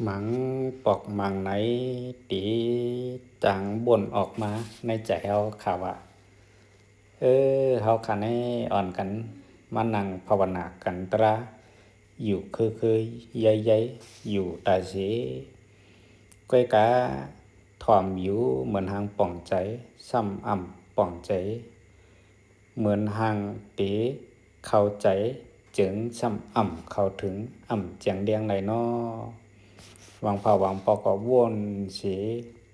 หมังปอกหมังไหนตีจังบ่นออกมาในใจเฮาค่ะว่าเฮาคันให้อ่อนกันมานั่งภาวนากันตราอยู่คือๆใหญ่ๆอยู่ตาเสก้อยกาถ่อมอยู่เหมือนหางป่องใจซ้ำอ่ำป่องใจเหมือนหางตีเข้าใจจึงซ้ำอ่ำเข้าถึงอ่ำเจียงเดียงไหนน้อ วางเผาหวังปอก็วนสี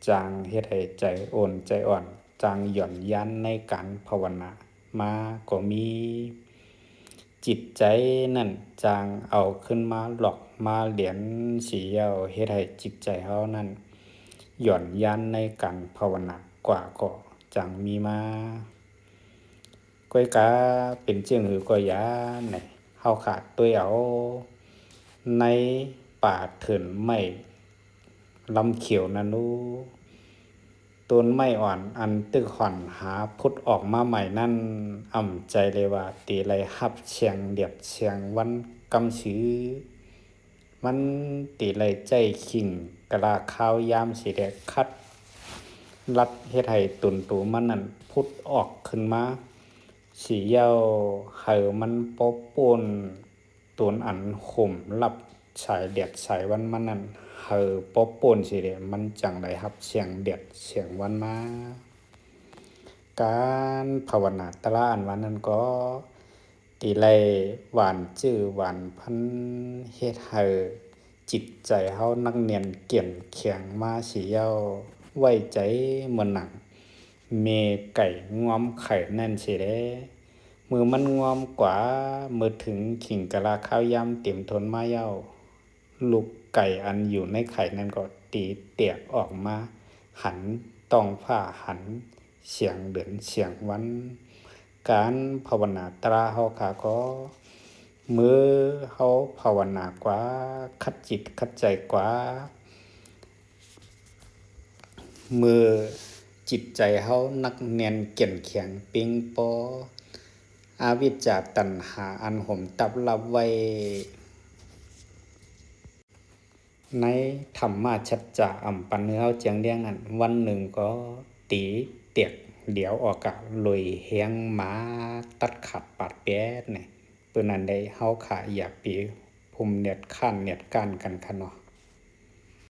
จางเฮ็ดให้ใจโอนใจอ่อนจางหย่อนยันในการภาวนามาก็มีจิตใจนั่นจางเอาขึ้นมาหลอกมาเหรียญสีเยาเฮ็ดให้จิตใจเฮานั้นหย่อนยันในการภาวนากว่าก็จางมีมาก้อยกาเป็นเจียงหือก็ยาไหนเฮาขาดตัวเอาในป่าเถินไม่ลำเขียวนะนูต้นไม้อ่อนอันตึกห่อนหาพุดออกมาใหม่นั่นอ่ำใจเลยว่าตีไรฮับเชียงเดียบเชียงวันกำชื้อมันตีไรใจขิงกะลาข้าวยามสีแดงคัดรัดเฮ็ดให้ตุนตูมันนั่นพุดออกขึ้นมาสีเย้าเหอมันปบป่นตูนอันข่มรับสายเดียดสายวันมันนั่นเหอปบป่นสิเดมันจังไดรับเสียงเดียดเสียงวันมาการภาวนาตะละอันวันนั้นก็ตีไลหวานจื้อหวานพันเฮ็ดให้จิตใจเฮานักเนียนเกี่ยมแข็งมาสิเย้าไว้ใจเหมือนหนังเมไก่งอมไข่แน่นสิเด้มือมันงอมกว่ามือถึงขิงกะลาข้าวยำเต็มทนมาเย้าลูกไก่อันอยู่ในไข่นั่นก็ตีเตียกออกมาหันต้องผ้าหันเสียงเดือนเสียงวันการภาวนาตราเฮาค่ะก็มือเฮาภาวนากว่าคัดจิตคัดใจกว่ามือจิตใจเฮานักแน่นเกี่ยนแข็งปิงปออาวิชชาตัณหาอันห่มตับรับไว้ในธรรมะชัจจะอำปันเฮาเจียงเดียงนั้นวันหนึ่งก็ตีเตียกเดี๋ยวออกกะลอยเฮียงหมาตัดขาดปาดแป๊ดนี่เปิ้นนั้นได้เฮาขาอยากปีภูมิเนียดข้านเนียดก้านกันค่ะเนาะ